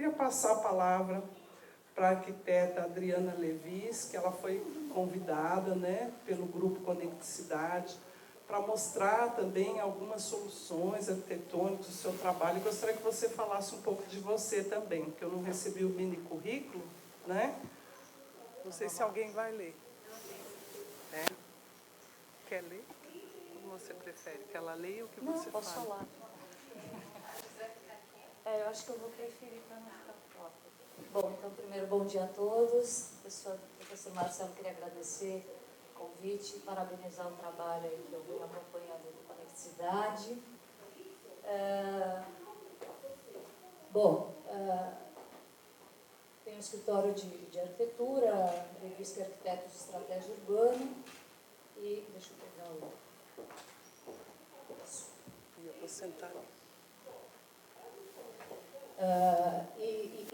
queria passar a palavra para a arquiteta Adriana Levis, que ela foi convidada, né, pelo Grupo Conecticidade, para mostrar também algumas soluções arquitetônicas do seu trabalho. Eu gostaria que você falasse um pouco de você também, porque eu não recebi o mini currículo, né? Não sei se alguém vai ler. É. Quer ler? Como você prefere? Que ela leia ou que você fale? Não, posso falar. Eu acho que eu vou preferir para não ficar próprio. Bom, então, primeiro, bom dia a todos. Professor Marcelo, queria agradecer o convite, parabenizar o trabalho aí que eu venho acompanhando do Conecticidade. Tenho um escritório de arquitetura, revista Arquitetos de Estratégia Urbana, e deixa eu pegar o... Eu vou sentar.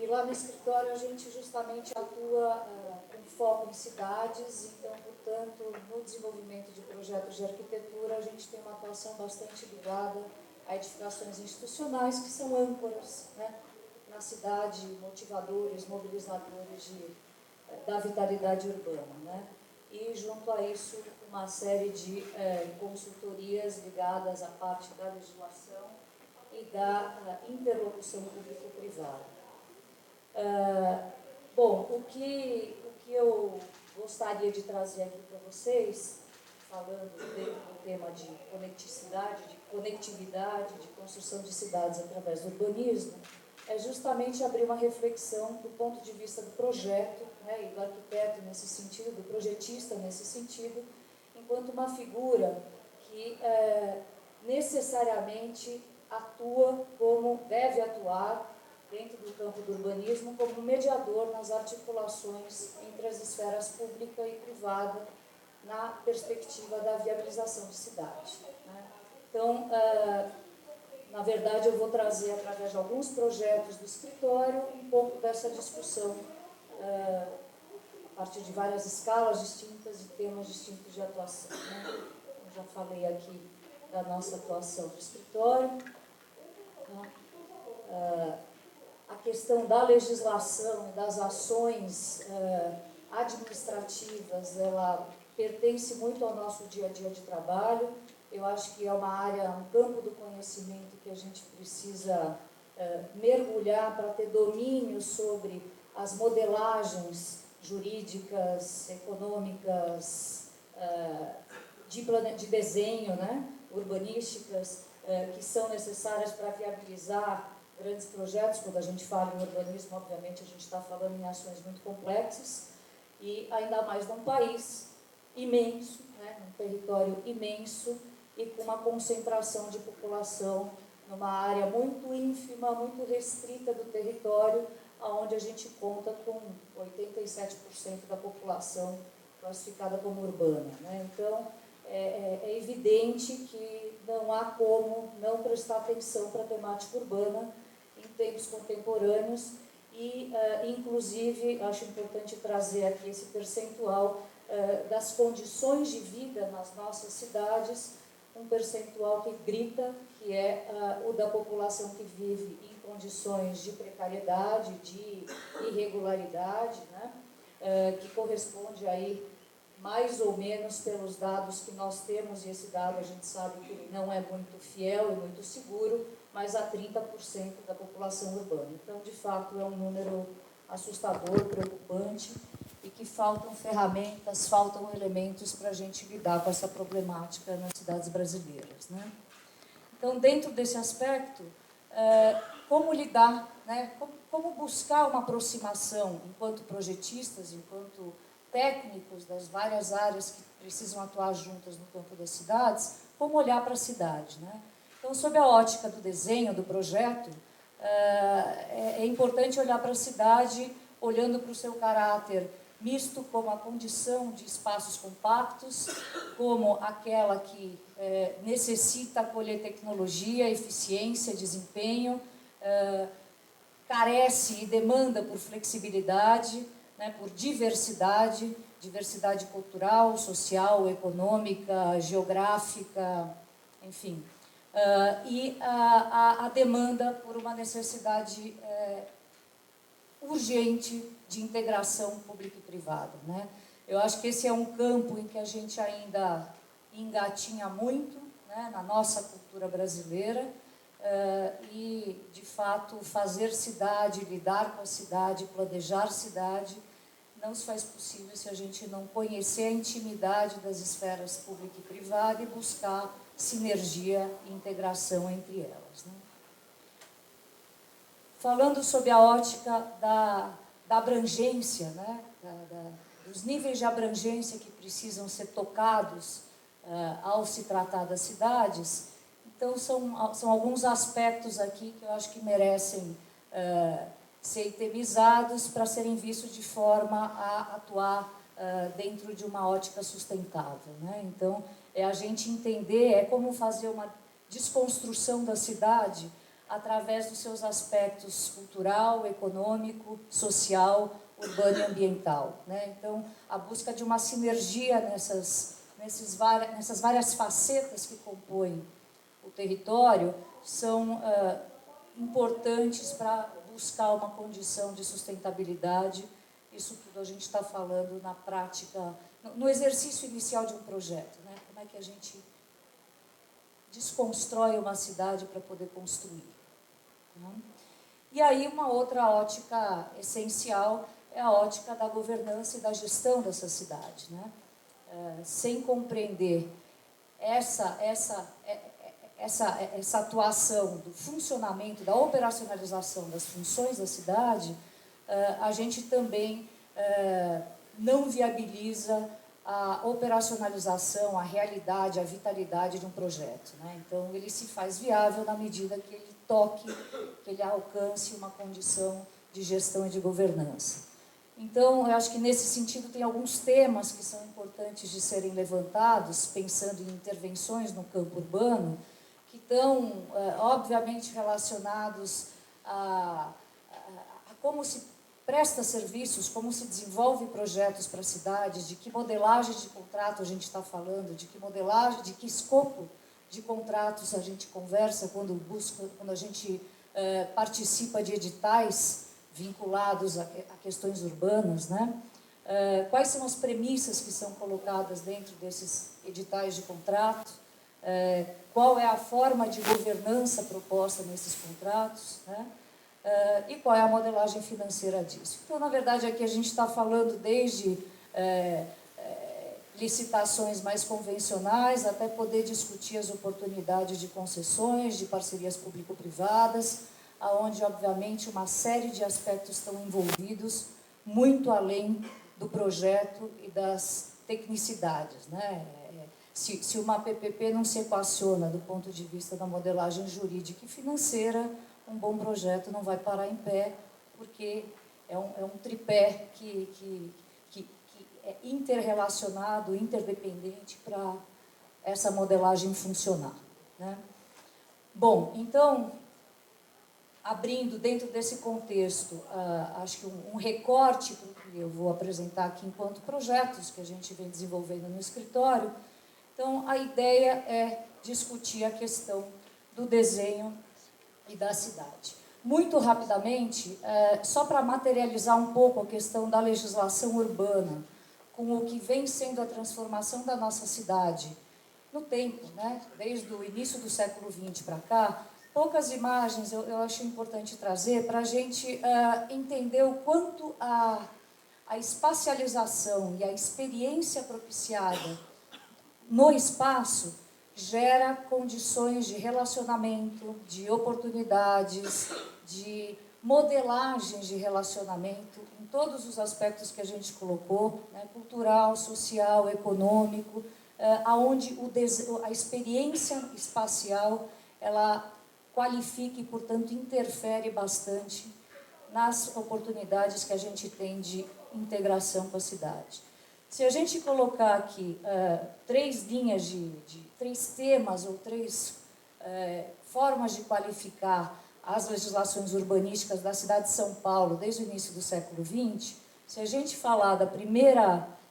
E lá no escritório a gente justamente atua com foco em cidades, então, portanto, no desenvolvimento de projetos de arquitetura, a gente tem uma atuação bastante ligada a edificações institucionais, que são âncoras, né, na cidade, motivadores, mobilizadores da vitalidade urbana, né? E, junto a isso, uma série de consultorias ligadas à parte da legislação e da interlocução público-privada. O que eu gostaria de trazer aqui para vocês, falando dentro do tema de conectividade, de construção de cidades através do urbanismo, é justamente abrir uma reflexão do ponto de vista do projeto, né, e do arquiteto nesse sentido, do projetista nesse sentido, enquanto uma figura que necessariamente atua como deve atuar dentro do campo do urbanismo como mediador nas articulações entre as esferas pública e privada na perspectiva da viabilização de cidade, né? Então, na verdade, eu vou trazer, através de alguns projetos do escritório, um pouco dessa discussão a partir de várias escalas distintas e temas distintos de atuação, né? Eu já falei aqui da nossa atuação do escritório. A questão da legislação e das ações administrativas, ela pertence muito ao nosso dia a dia de trabalho. Eu acho que é uma área, um campo do conhecimento que a gente precisa mergulhar para ter domínio sobre as modelagens jurídicas, econômicas, de desenho, né, urbanísticas, que são necessárias para viabilizar grandes projetos. Quando a gente fala em urbanismo, obviamente a gente está falando em ações muito complexas, e ainda mais num país imenso, né, num território imenso e com uma concentração de população numa área muito ínfima, muito restrita do território, onde a gente conta com 87% da população classificada como urbana, né? Então, é evidente que não há como não prestar atenção para a temática urbana em tempos contemporâneos e, inclusive, acho importante trazer aqui esse percentual das condições de vida nas nossas cidades, um percentual que grita, que é o da população que vive em condições de precariedade, de irregularidade, né? Que corresponde aí mais ou menos pelos dados que nós temos, e esse dado a gente sabe que ele não é muito fiel e muito seguro, mas a 30% da população urbana. Então, de fato, é um número assustador, preocupante, e que faltam ferramentas, faltam elementos para a gente lidar com essa problemática nas cidades brasileiras, né? Então, dentro desse aspecto, como lidar, né, como buscar uma aproximação enquanto projetistas, enquanto técnicos das várias áreas que precisam atuar juntas no campo das cidades, como olhar para a cidade, né? Então, sob a ótica do desenho, do projeto, é importante olhar para a cidade olhando para o seu caráter misto, como a condição de espaços compactos, como aquela que necessita acolher tecnologia, eficiência, desempenho, carece e demanda por flexibilidade, né, por diversidade cultural, social, econômica, geográfica, enfim. E a demanda por uma necessidade urgente de integração pública e privada, né? Eu acho que esse é um campo em que a gente ainda engatinha muito, né, na nossa cultura brasileira, e, de fato, fazer cidade, lidar com a cidade, planejar cidade, não se faz possível se a gente não conhecer a intimidade das esferas pública e privada e buscar sinergia e integração entre elas, né? Falando sobre a ótica da abrangência, né, dos níveis de abrangência que precisam ser tocados ao se tratar das cidades, então são alguns aspectos aqui que eu acho que merecem ser itemizados para serem vistos de forma a atuar dentro de uma ótica sustentável, né? Então, é a gente entender, é como fazer uma desconstrução da cidade através dos seus aspectos cultural, econômico, social, urbano e ambiental, né? Então, a busca de uma sinergia nessas várias facetas que compõem o território são importantes para buscar uma condição de sustentabilidade. Isso tudo a gente está falando na prática, no exercício inicial de um projeto, né? Como é que a gente desconstrói uma cidade para poder construir, né? E aí uma outra ótica essencial é a ótica da governança e da gestão dessa cidade, né? Sem compreender essa atuação do funcionamento, da operacionalização das funções da cidade, a gente também não viabiliza a operacionalização, a realidade, a vitalidade de um projeto, né? Então, ele se faz viável na medida que ele toque, que ele alcance uma condição de gestão e de governança. Então, eu acho que nesse sentido tem alguns temas que são importantes de serem levantados, pensando em intervenções no campo urbano, que estão, obviamente, relacionados a como se presta serviços, como se desenvolve projetos para cidades, de que modelagem de contrato a gente está falando, de que escopo de contratos a gente conversa quando a gente participa de editais vinculados a questões urbanas, né? Quais são as premissas que são colocadas dentro desses editais de contrato? Qual é a forma de governança proposta nesses contratos, né? E qual é a modelagem financeira disso? Então, na verdade, aqui a gente está falando desde licitações mais convencionais até poder discutir as oportunidades de concessões, de parcerias público-privadas, aonde, obviamente, uma série de aspectos estão envolvidos, muito além do projeto e das tecnicidades, né? Se uma PPP não se equaciona do ponto de vista da modelagem jurídica e financeira, um bom projeto não vai parar em pé, porque é um tripé que é interrelacionado, interdependente para essa modelagem funcionar, né? Bom, então, abrindo dentro desse contexto, acho que um recorte que eu vou apresentar aqui enquanto projetos que a gente vem desenvolvendo no escritório. Então, a ideia é discutir a questão do desenho e da cidade. Muito rapidamente, só para materializar um pouco a questão da legislação urbana, com o que vem sendo a transformação da nossa cidade no tempo, né? Desde o início do século XX para cá, poucas imagens eu acho importante trazer para a gente entender o quanto a espacialização e a experiência propiciada no espaço gera condições de relacionamento, de oportunidades, de modelagens de relacionamento em todos os aspectos que a gente colocou, né? Cultural, social, econômico, aonde a experiência espacial ela qualifica e, portanto, interfere bastante nas oportunidades que a gente tem de integração com a cidade. Se a gente colocar aqui três linhas três temas ou três formas de qualificar as legislações urbanísticas da cidade de São Paulo desde o início do século XX, se a gente falar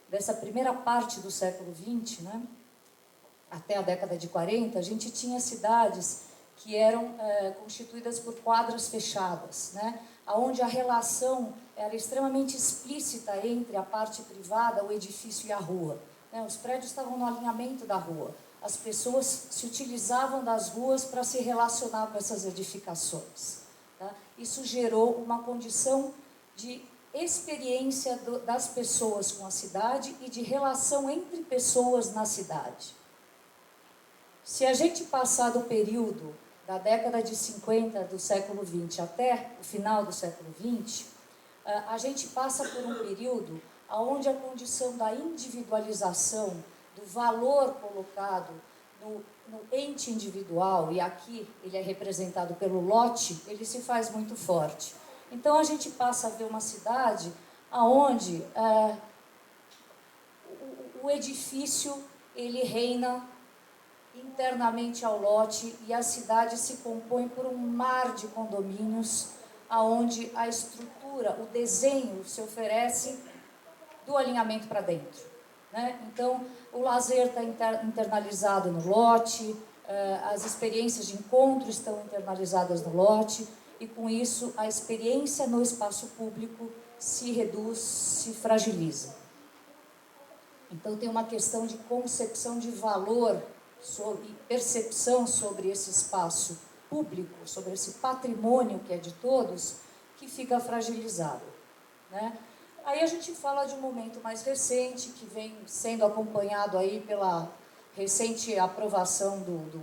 dessa primeira parte do século XX, né, até a década de 40, a gente tinha cidades que eram constituídas por quadras fechadas, né, onde a relação era extremamente explícita entre a parte privada, o edifício e a rua. Os prédios estavam no alinhamento da rua. As pessoas se utilizavam das ruas para se relacionar com essas edificações. Tá? Isso gerou uma condição de experiência das pessoas com a cidade e de relação entre pessoas na cidade. Se a gente passar do período da década de 50 do século XX até o final do século XX, a gente passa por um período onde a condição da individualização, do valor colocado no ente individual, e aqui ele é representado pelo lote, ele se faz muito forte. Então a gente passa a ver uma cidade onde o edifício ele reina internamente ao lote e a cidade se compõe por um mar de condomínios onde a estrutura, o desenho se oferece do alinhamento para dentro. Né? Então, o lazer está internalizado no lote, as experiências de encontro estão internalizadas no lote, e com isso a experiência no espaço público se reduz, se fragiliza. Então, tem uma questão de concepção de valor e percepção sobre esse espaço público, sobre esse patrimônio que é de todos, que fica fragilizado. Né? Aí a gente fala de um momento mais recente, que vem sendo acompanhado aí pela recente aprovação do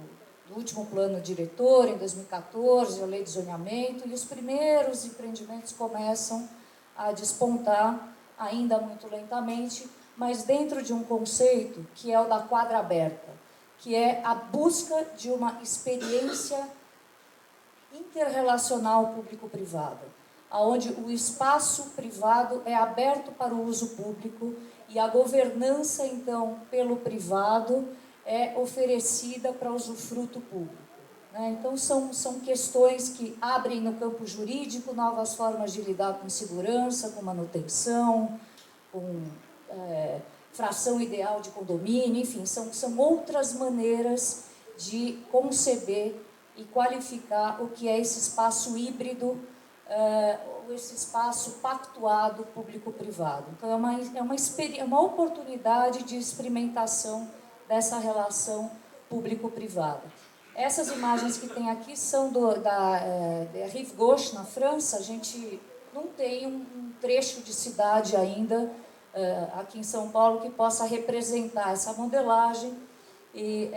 último plano diretor, em 2014, a lei de zoneamento, e os primeiros empreendimentos começam a despontar, ainda muito lentamente, mas dentro de um conceito que é o da quadra aberta, que é a busca de uma experiência interrelacional público-privada, onde o espaço privado é aberto para o uso público e a governança, então, pelo privado é oferecida para usufruto público. Né? Então, são questões que abrem no campo jurídico novas formas de lidar com segurança, com manutenção, com fração ideal de condomínio, enfim, são outras maneiras de conceber e qualificar o que é esse espaço híbrido, esse espaço pactuado público-privado. Então, é uma oportunidade de experimentação dessa relação público-privada. Essas imagens que tem aqui são da Rive Gauche, na França. A gente não tem um trecho de cidade ainda, aqui em São Paulo, que possa representar essa modelagem, e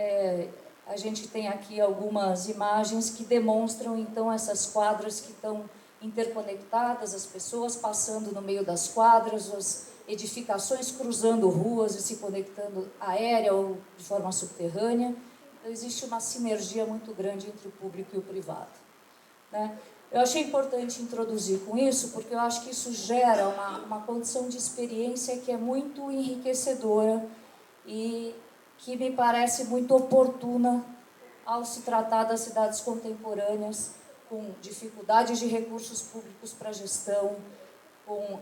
a gente tem aqui algumas imagens que demonstram, então, essas quadras que estão interconectadas, as pessoas passando no meio das quadras, as edificações cruzando ruas e se conectando aérea ou de forma subterrânea. Então, existe uma sinergia muito grande entre o público e o privado. Né? Eu achei importante introduzir com isso, porque eu acho que isso gera uma condição de experiência que é muito enriquecedora e que me parece muito oportuna ao se tratar das cidades contemporâneas, com dificuldades de recursos públicos para gestão, com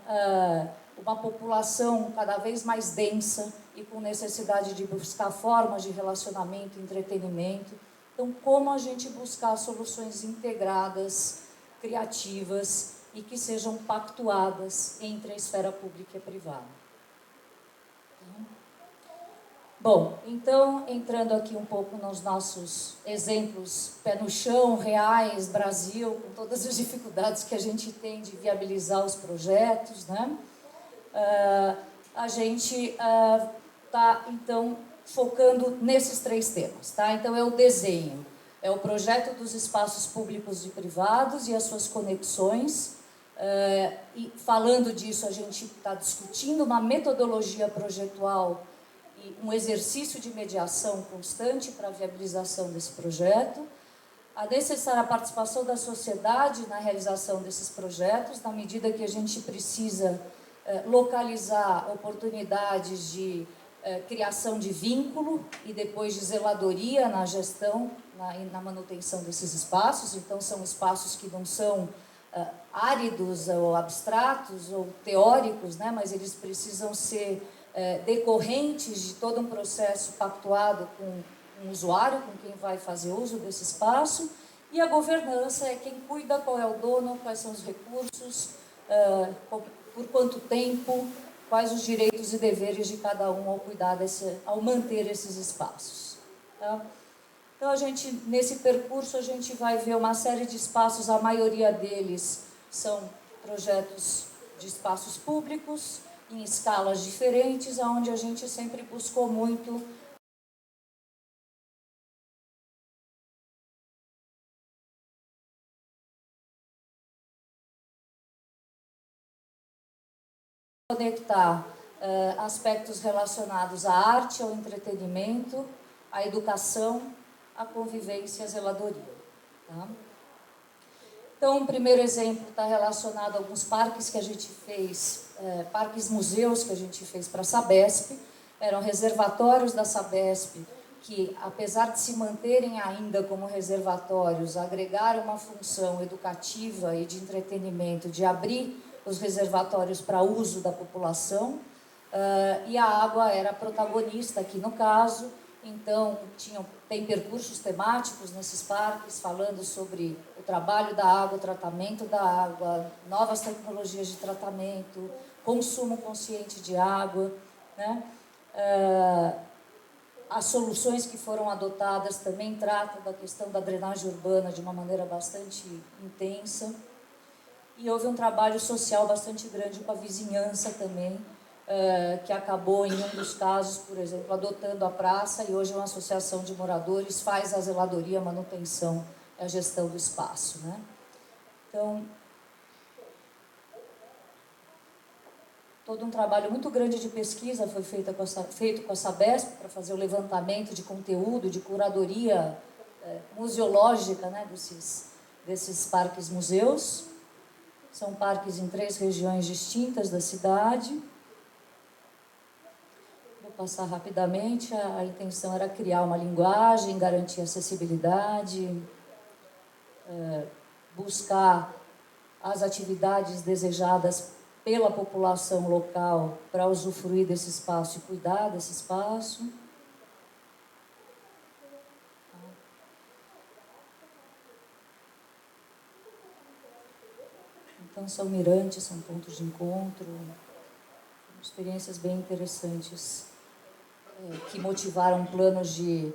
uma população cada vez mais densa e com necessidade de buscar formas de relacionamento e entretenimento. Então, como a gente buscar soluções integradas, criativas e que sejam pactuadas entre a esfera pública e a privada. Bom, então, entrando aqui um pouco nos nossos exemplos pé no chão, reais, Brasil, com todas as dificuldades que a gente tem de viabilizar os projetos, né? A gente está, então, focando nesses 3 temas, tá? Então, é o desenho, é o projeto dos espaços públicos e privados e as suas conexões. E falando disso, a gente está discutindo uma metodologia projetual e um exercício de mediação constante para a viabilização desse projeto, a necessária participação da sociedade na realização desses projetos, na medida que a gente precisa localizar oportunidades de criação de vínculo e depois de zeladoria na gestão, na manutenção desses espaços. Então, são espaços que não são áridos ou abstratos ou teóricos, né? Mas eles precisam ser decorrentes de todo um processo pactuado com um usuário, com quem vai fazer uso desse espaço, E a governança é quem cuida, qual é o dono, quais são os recursos, por quanto tempo, quais os direitos e deveres de cada um ao cuidar ao manter esses espaços. Tá? Então, nesse percurso, a gente vai ver uma série de espaços, a maioria deles são projetos de espaços públicos, em escalas diferentes, onde a gente sempre buscou muito conectar aspectos relacionados à arte, ao entretenimento, à educação, à convivência e à zeladoria. Tá? Então, o primeiro exemplo está relacionado a alguns parques que a gente fez, parques-museus que a gente fez para a Sabesp, eram reservatórios da Sabesp, que, apesar de se manterem ainda como reservatórios, agregaram uma função educativa e de entretenimento, de abrir os reservatórios para uso da população, e a água era protagonista aqui no caso. Então, tem percursos temáticos nesses parques, falando sobre o trabalho da água, o tratamento da água, novas tecnologias de tratamento, consumo consciente de água, né? As soluções que foram adotadas também tratam da questão da drenagem urbana de uma maneira bastante intensa. E houve um trabalho social bastante grande com a vizinhança também, que acabou, em um dos casos, por exemplo, adotando a praça, e hoje uma associação de moradores faz a zeladoria, a manutenção e a gestão do espaço. Né? Então, todo um trabalho muito grande de pesquisa foi feito com a Sabesp para fazer o levantamento de conteúdo, de curadoria museológica, né, desses parques-museus. São parques em 3 regiões distintas da cidade. Vou passar rapidamente. A intenção era criar uma linguagem, garantir acessibilidade, buscar as atividades desejadas pela população local para usufruir desse espaço e cuidar desse espaço. Então, são mirantes, são pontos de encontro, experiências bem interessantes, que motivaram planos de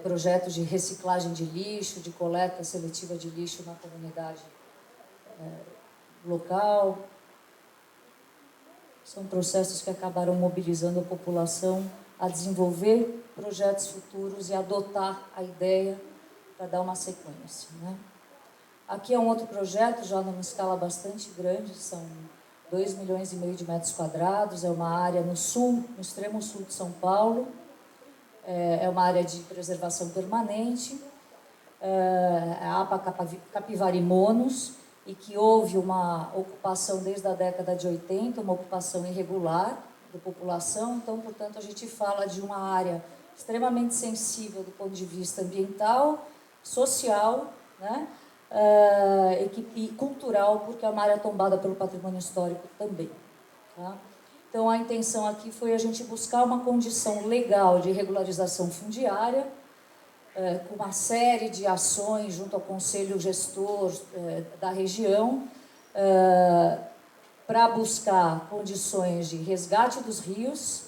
projetos de reciclagem de lixo, de coleta seletiva de lixo na comunidade local. São processos que acabaram mobilizando a população a desenvolver projetos futuros e adotar a ideia para dar uma sequência. Né? Aqui é um outro projeto, já numa escala bastante grande, são 2,5 milhões de metros quadrados, é uma área no sul, no extremo sul de São Paulo, é uma área de preservação permanente, a APA Capivari Monos, e que houve uma ocupação desde a década de 80, uma ocupação irregular da população. Então, portanto, a gente fala de uma área extremamente sensível do ponto de vista ambiental, social, né? E cultural, porque é uma área tombada pelo patrimônio histórico também. Tá? Então, a intenção aqui foi a gente buscar uma condição legal de regularização fundiária, com uma série de ações junto ao Conselho Gestor da região, para buscar condições de resgate dos rios,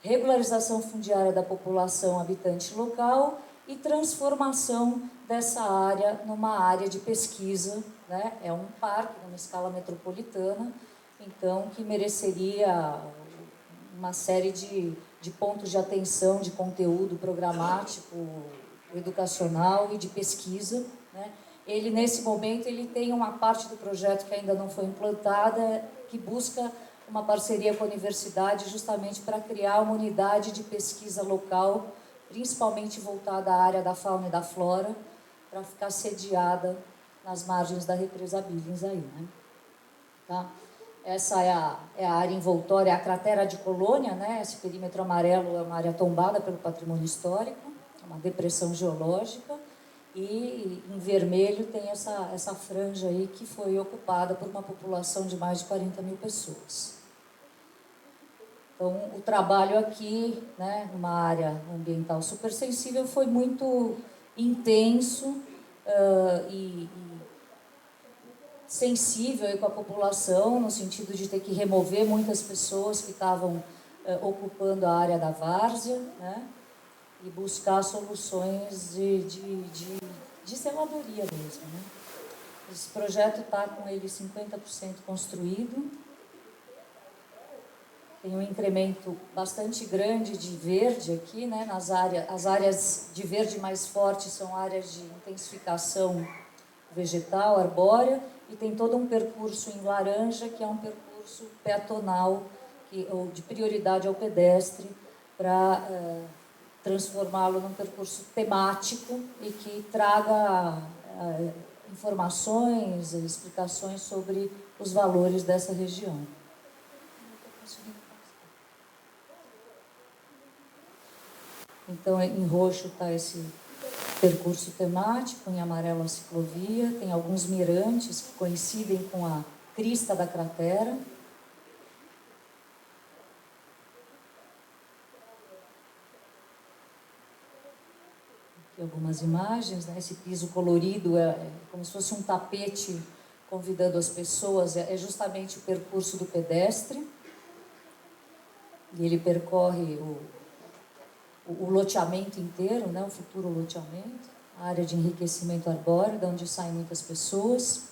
regularização fundiária da população habitante local e transformação dessa área numa área de pesquisa, né? É um parque numa escala metropolitana, então que mereceria uma série de pontos de atenção, de conteúdo programático, educacional e de pesquisa. Né? Ele, nesse momento, ele tem uma parte do projeto que ainda não foi implantada, que busca uma parceria com a universidade justamente para criar uma unidade de pesquisa local, principalmente voltada à área da fauna e da flora, para ficar sediada nas margens da represa Billings aí, né? Tá? Essa é a área envoltória, a cratera de Colônia, né? Esse perímetro amarelo é uma área tombada pelo patrimônio histórico, uma depressão geológica, e em vermelho tem essa franja aí que foi ocupada por uma população de mais de 40 mil pessoas. Então, o trabalho aqui, né, numa área ambiental supersensível, foi muito intenso, e sensível com a população, no sentido de ter que remover muitas pessoas que estavam ocupando a área da várzea, né? E buscar soluções de zeladoria mesmo, né? Esse projeto está com ele 50% construído. Tem um incremento bastante grande de verde aqui, né? As áreas de verde mais forte são áreas de intensificação vegetal, arbórea, e tem todo um percurso em laranja, que é um percurso peatonal, ou de prioridade ao pedestre, para transformá-lo num percurso temático e que traga informações e explicações sobre os valores dessa região. Então, em roxo está esse percurso temático, em amarelo a ciclovia, tem alguns mirantes que coincidem com a crista da cratera. Aqui algumas imagens, né? Esse piso colorido é como se fosse um tapete convidando as pessoas, é justamente o percurso do pedestre. E ele percorre o loteamento inteiro, né, o futuro loteamento, a área de enriquecimento arbóreo, de onde saem muitas pessoas.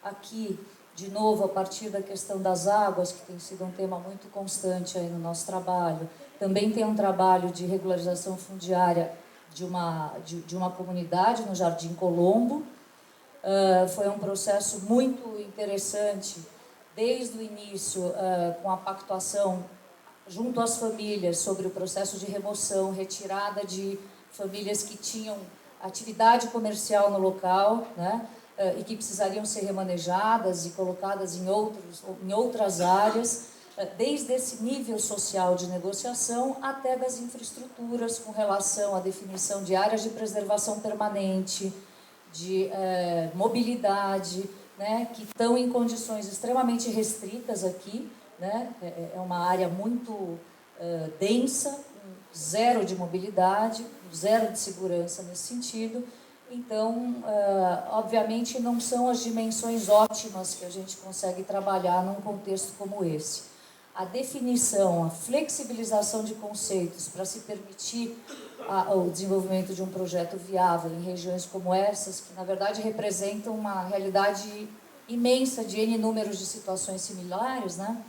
Aqui, de novo, a partir da questão das águas, que tem sido um tema muito constante aí no nosso trabalho, também tem um trabalho de regularização fundiária de uma comunidade no Jardim Colombo. Foi um processo muito interessante, desde o início, com a pactuação junto às famílias sobre o processo de remoção, retirada de famílias que tinham atividade comercial no local, né, e que precisariam ser remanejadas e colocadas em outras áreas, desde esse nível social de negociação até das infraestruturas com relação à definição de áreas de preservação permanente, de mobilidade, né, que estão em condições extremamente restritas aqui, né? É uma área muito densa, zero de mobilidade, zero de segurança nesse sentido. Então, obviamente, não são as dimensões ótimas que a gente consegue trabalhar num contexto como esse. A definição, a flexibilização de conceitos para se permitir o desenvolvimento de um projeto viável em regiões como essas, que na verdade representam uma realidade imensa de N números de situações similares, né?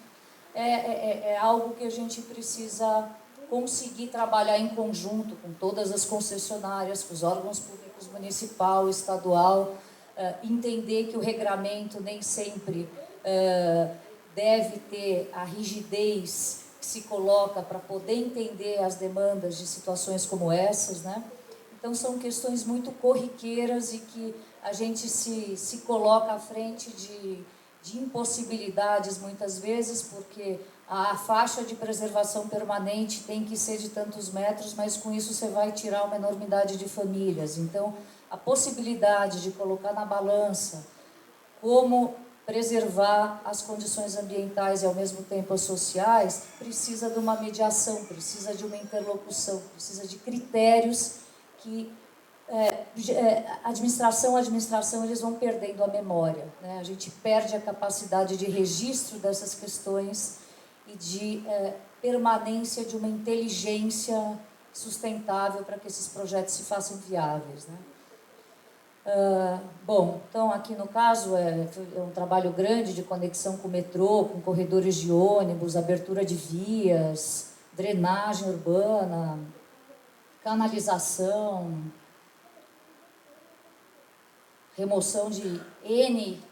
É algo que a gente precisa conseguir trabalhar em conjunto com todas as concessionárias, com os órgãos públicos municipal, estadual, entender que o regramento nem sempre deve ter a rigidez que se coloca para poder entender as demandas de situações como essas, né? Então, são questões muito corriqueiras e que a gente se coloca à frente de impossibilidades, muitas vezes, porque a faixa de preservação permanente tem que ser de tantos metros, mas com isso você vai tirar uma enormidade de famílias. Então, a possibilidade de colocar na balança como preservar as condições ambientais e, ao mesmo tempo, as sociais, precisa de uma mediação, precisa de uma interlocução, precisa de critérios que administração, eles vão perdendo a memória, né? A gente perde a capacidade de registro dessas questões e de permanência de uma inteligência sustentável para que esses projetos se façam viáveis, né? Bom, então aqui no caso é um trabalho grande de conexão com o metrô, com corredores de ônibus, abertura de vias, drenagem urbana, canalização, remoção de N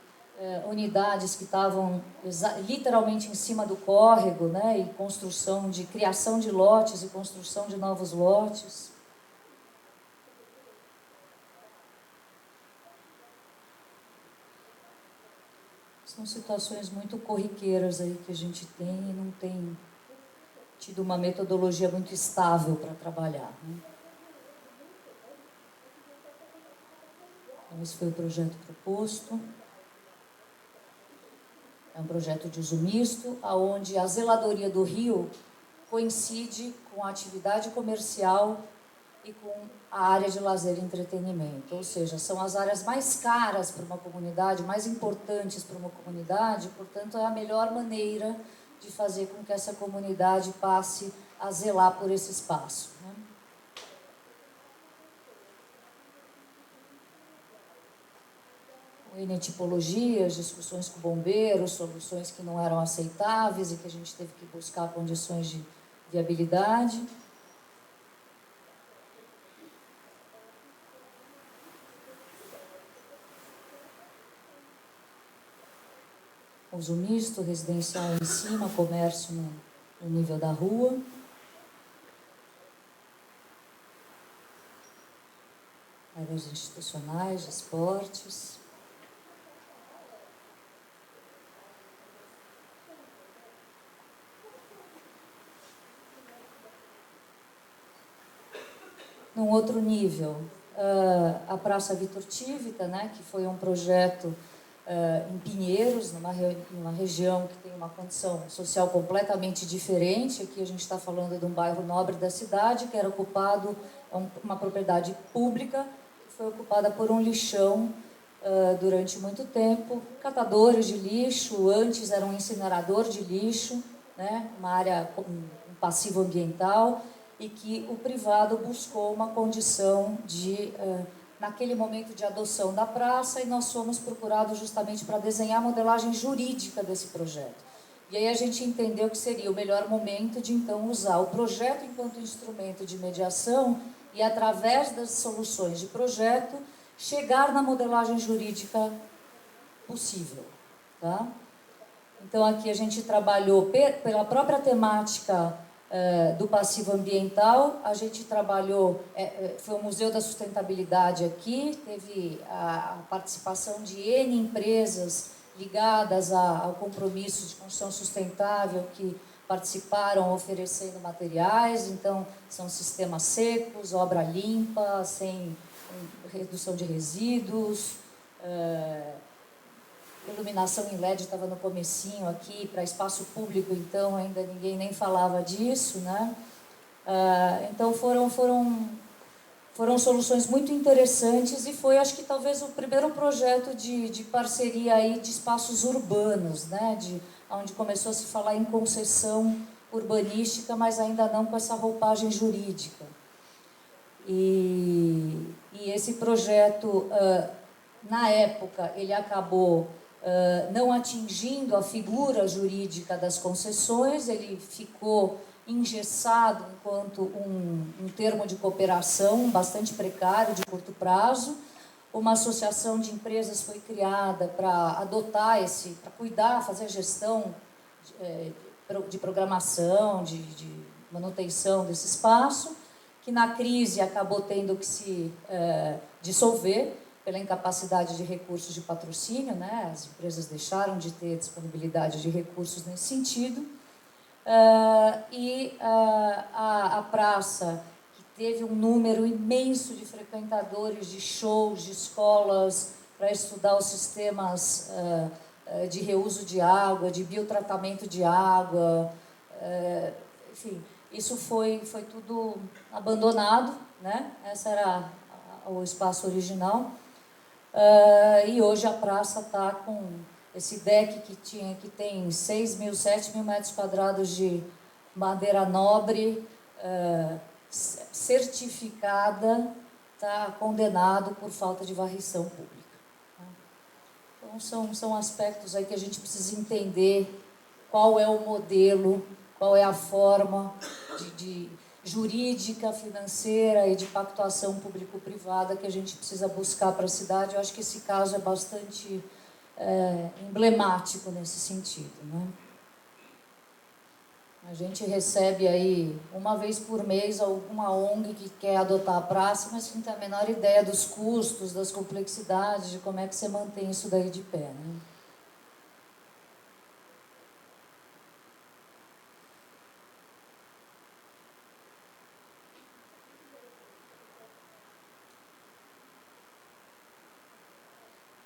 unidades que estavam literalmente em cima do córrego, né, e criação de lotes e construção de novos lotes. São situações muito corriqueiras aí que a gente tem e não tem tido uma metodologia muito estável para trabalhar, né? Esse foi o projeto proposto. É um projeto de uso misto, onde a zeladoria do rio coincide com a atividade comercial e com a área de lazer e entretenimento. Ou seja, são as áreas mais caras para uma comunidade, mais importantes para uma comunidade, portanto, é a melhor maneira de fazer com que essa comunidade passe a zelar por esse espaço, né? Tipologias, discussões com bombeiros, soluções que não eram aceitáveis e que a gente teve que buscar condições de viabilidade. Uso misto, residencial em cima, comércio no nível da rua. Áreas institucionais, de esportes. Num outro nível, a Praça Vitor Tivita, né, que foi um projeto em Pinheiros, numa região que tem uma condição social completamente diferente. Aqui a gente está falando de um bairro nobre da cidade, que era ocupado, uma propriedade pública, que foi ocupada por um lixão durante muito tempo. Catadores de lixo, antes era um incinerador de lixo, né, uma área com um passivo ambiental, e que o privado buscou uma condição de, naquele momento, de adoção da praça, e nós fomos procurados justamente para desenhar a modelagem jurídica desse projeto. E aí a gente entendeu que seria o melhor momento de, então, usar o projeto enquanto instrumento de mediação e, através das soluções de projeto, chegar na modelagem jurídica possível, tá? Então, aqui a gente trabalhou pela própria temática do passivo ambiental. A gente trabalhou, foi o Museu da Sustentabilidade aqui, teve a participação de N empresas ligadas ao compromisso de construção sustentável, que participaram oferecendo materiais. Então, são sistemas secos, obra limpa, sem redução de resíduos, iluminação em LED estava no comecinho aqui, para espaço público, então ainda ninguém nem falava disso, né? Então foram soluções muito interessantes, e foi, acho que talvez, o primeiro projeto de parceria aí de espaços urbanos, né? Onde começou a se falar em concessão urbanística, mas ainda não com essa roupagem jurídica. E esse projeto, na época, ele acabou não atingindo a figura jurídica das concessões, ele ficou engessado enquanto um termo de cooperação bastante precário, de curto prazo. Uma associação de empresas foi criada para adotar para cuidar, fazer a gestão de programação, de manutenção desse espaço, que na crise acabou tendo que se dissolver pela incapacidade de recursos de patrocínio, né? As empresas deixaram de ter disponibilidade de recursos nesse sentido. A praça, que teve um número imenso de frequentadores, de shows, de escolas, para estudar os sistemas de reuso de água, de biotratamento de água, enfim, isso foi tudo abandonado, né? Esse era o espaço original. E hoje a praça está com esse deck que tem 6.000, 7.000 metros quadrados de madeira nobre, certificada, está condenado por falta de varrição pública. Então são aspectos aí que a gente precisa entender qual é o modelo, qual é a forma de jurídica, financeira e de pactuação público-privada que a gente precisa buscar para a cidade. Eu acho que esse caso é bastante emblemático nesse sentido, né? A gente recebe aí, uma vez por mês, alguma ONG que quer adotar a praça, mas não tem a menor ideia dos custos, das complexidades, de como é que você mantém isso daí de pé, né?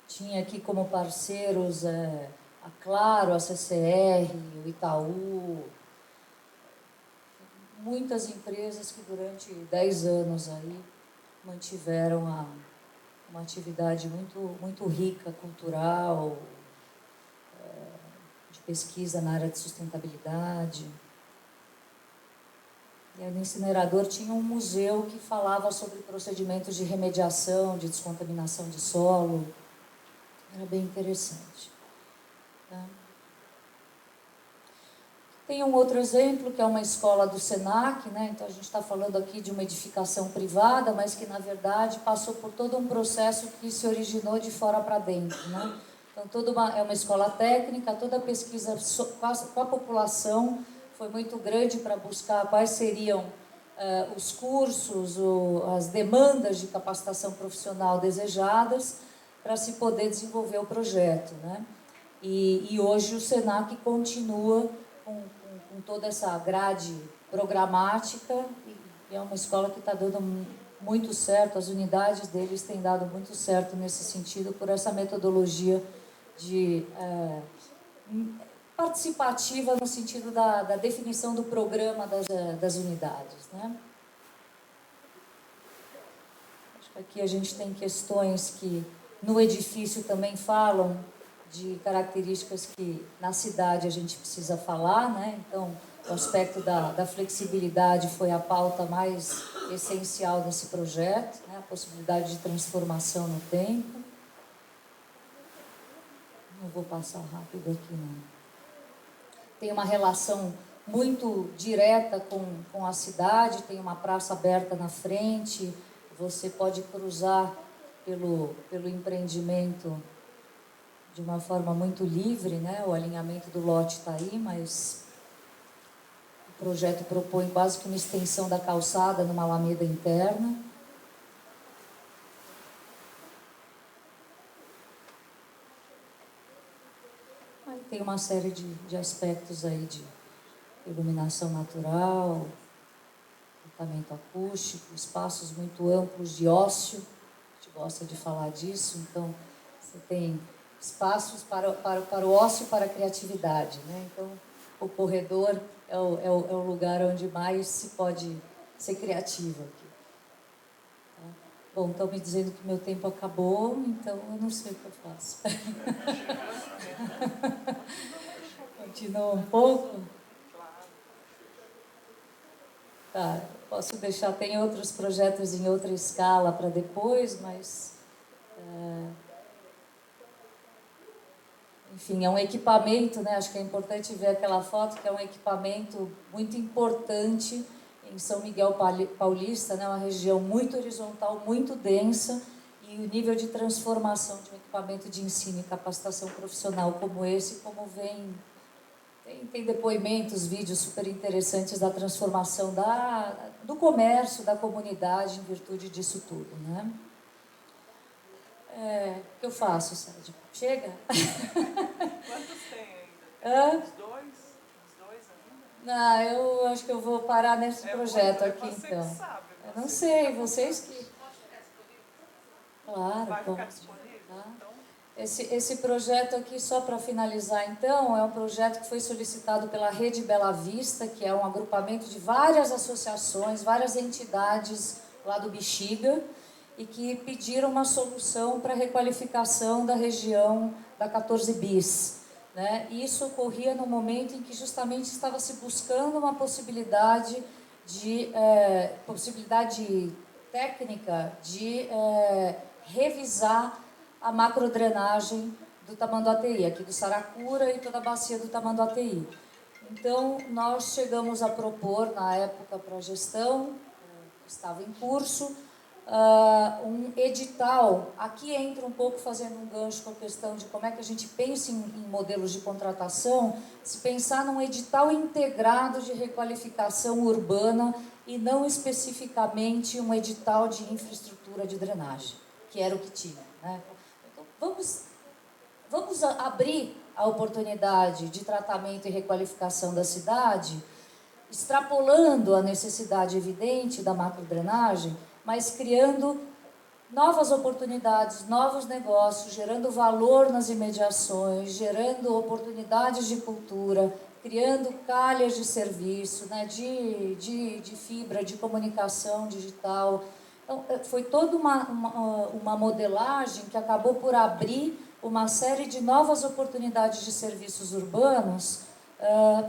Tinha aqui como parceiros a Claro, a CCR, o Itaú, muitas empresas que durante 10 anos aí mantiveram uma atividade muito rica, cultural, de pesquisa na área de sustentabilidade. E aí no incinerador tinha um museu que falava sobre procedimentos de remediação, de descontaminação de solo. Era bem interessante. Tá? Tem um outro exemplo, que é uma escola do SENAC, né? Então a gente está falando aqui de uma edificação privada, mas que na verdade passou por todo um processo que se originou de fora para dentro, né? Então é uma escola técnica, toda a pesquisa com a população foi muito grande para buscar quais seriam os cursos, as demandas de capacitação profissional desejadas para se poder desenvolver o projeto, né? E hoje o SENAC continua com toda essa grade programática, e é uma escola que está dando muito certo, as unidades deles têm dado muito certo nesse sentido, por essa metodologia participativa no sentido da definição do programa das unidades, né? Acho que aqui a gente tem questões que no edifício também falam de características que na cidade a gente precisa falar, né? Então, o aspecto da flexibilidade foi a pauta mais essencial desse projeto, né? A possibilidade de transformação no tempo. Não vou passar rápido aqui, não. Tem uma relação muito direta com a cidade, tem uma praça aberta na frente, você pode cruzar pelo empreendimento de uma forma muito livre, né? O alinhamento do lote está aí, mas o projeto propõe quase que uma extensão da calçada numa alameda interna. Aí tem uma série de aspectos aí de iluminação natural, tratamento acústico, espaços muito amplos de ócio, a gente gosta de falar disso, então você tem espaços para o ócio e para a criatividade, né? Então, o corredor é o lugar onde mais se pode ser criativo aqui. Tá? Bom, estão me dizendo que meu tempo acabou, então eu não sei o que eu faço. Continua um pouco? Tá, posso deixar, tem outros projetos em outra escala para depois, mas... enfim, é um equipamento, né? Acho que é importante ver aquela foto, que é um equipamento muito importante em São Miguel Paulista, né? Uma região muito horizontal, muito densa, e o nível de transformação de um equipamento de ensino e capacitação profissional como esse, como vem... Tem depoimentos, vídeos super interessantes da transformação do comércio, da comunidade, em virtude disso tudo, né? O que eu faço, Sérgio? Chega? Quantos tem ainda? Os dois? Os dois ainda? Não, eu acho que eu vou parar nesse projeto muito, aqui, você então. Que sabe, eu não sei, vocês que... Claro, vai pode. ficar disponível? Tá. Então... Esse projeto aqui, só para finalizar, então, é um projeto que foi solicitado pela Rede Bela Vista, que é um agrupamento de várias associações, várias entidades lá do Bexiga, e que pediram uma solução para a requalificação da região da 14 bis. Né? E isso ocorria no momento em que justamente estava se buscando uma possibilidade técnica de revisar a macrodrenagem do Tamanduateí, aqui do Saracura e toda a bacia do Tamanduateí. Então, nós chegamos a propor, na época, para a gestão, que estava em curso, um edital. Aqui entra um pouco fazendo um gancho com a questão de como é que a gente pensa em modelos de contratação, se pensar num edital integrado de requalificação urbana e não especificamente um edital de infraestrutura de drenagem, que era o que tinha, né? Então, vamos abrir a oportunidade de tratamento e requalificação da cidade, extrapolando a necessidade evidente da macrodrenagem, mas criando novas oportunidades, novos negócios, gerando valor nas imediações, gerando oportunidades de cultura, criando calhas de serviço, né, de fibra, de comunicação digital. Então, foi toda uma modelagem que acabou por abrir uma série de novas oportunidades de serviços urbanos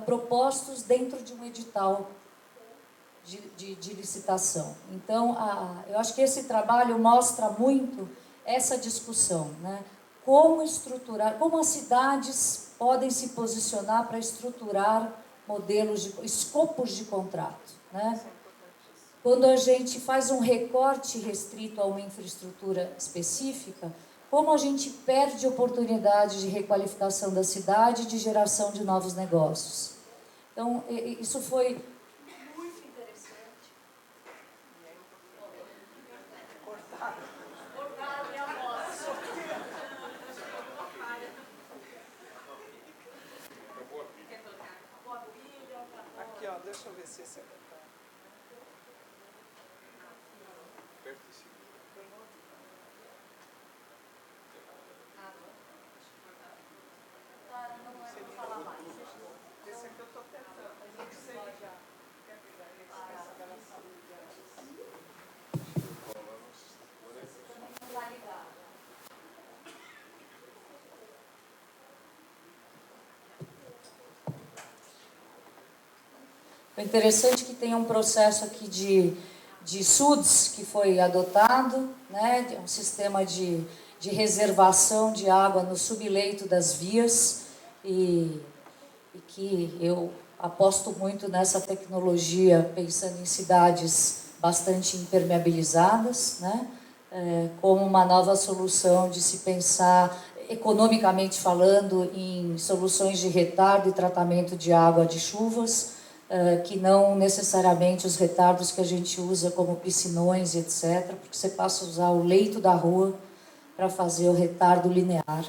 propostos dentro de um edital de licitação. Então, eu acho que esse trabalho mostra muito essa discussão, né? Como estruturar, como as cidades podem se posicionar para estruturar modelos, escopos de contrato, né? Quando a gente faz um recorte restrito a uma infraestrutura específica, como a gente perde oportunidade de requalificação da cidade e de geração de novos negócios. Então, isso foi muito interessante. Cortaram a minha voz. Aqui, ó, deixa eu ver se esse é. Esse aqui eu estou tentando, mas eu não sei já. Quer pegar essa gravação? É interessante que tem um processo aqui de SUDS que foi adotado, né, um sistema de reservação de água no subleito das vias e que eu aposto muito nessa tecnologia, pensando em cidades bastante impermeabilizadas, né, como uma nova solução de se pensar, economicamente falando, em soluções de retardo e tratamento de água de chuvas, que não necessariamente os retardos que a gente usa como piscinões, etc., porque você passa a usar o leito da rua para fazer o retardo linear,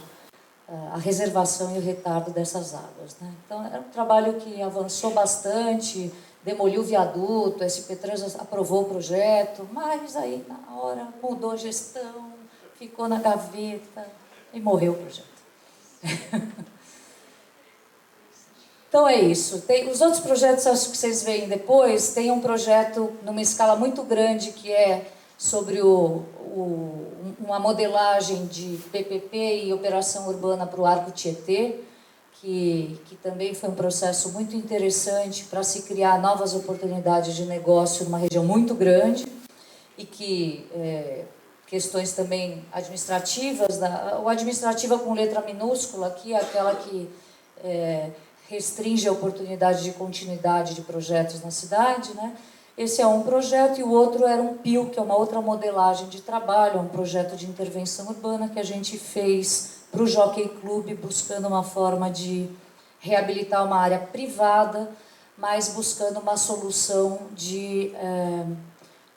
a reservação e o retardo dessas águas, né? Então, era um trabalho que avançou bastante, demoliu o viaduto, a SP3 aprovou o projeto, mas aí, na hora, mudou a gestão, ficou na gaveta e morreu o projeto. Então é isso. Tem, os outros projetos, acho que vocês veem depois, tem um projeto numa escala muito grande que é sobre uma modelagem de PPP e operação urbana para o Arco Tietê, que também foi um processo muito interessante para se criar novas oportunidades de negócio numa região muito grande e que questões também administrativas, ou administrativa com letra minúscula aqui, aquela que restringe a oportunidade de continuidade de projetos na cidade, né? Esse é um projeto e o outro era um PIL, que é uma outra modelagem de trabalho, um projeto de intervenção urbana que a gente fez para o Jockey Club, buscando uma forma de reabilitar uma área privada, mas buscando uma solução de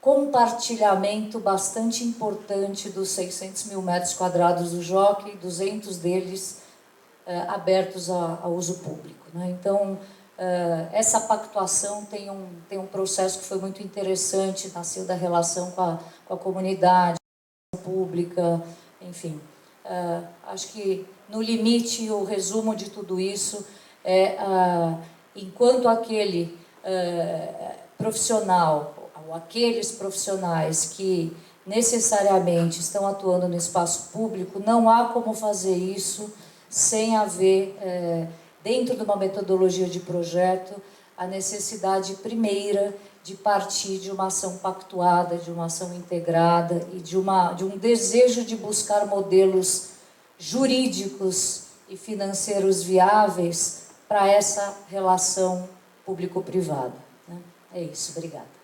compartilhamento bastante importante dos 600 mil metros quadrados do Jockey, 200 deles abertos a uso público, né? Então, essa pactuação tem um processo que foi muito interessante, nasceu da relação com a comunidade pública, enfim. Acho que, no limite, o resumo de tudo isso é, enquanto aquele profissional, ou aqueles profissionais que necessariamente estão atuando no espaço público, não há como fazer isso sem haver, dentro de uma metodologia de projeto, a necessidade primeira de partir de uma ação pactuada, de uma ação integrada e de um desejo de buscar modelos jurídicos e financeiros viáveis para essa relação público-privada, né? É isso, obrigada.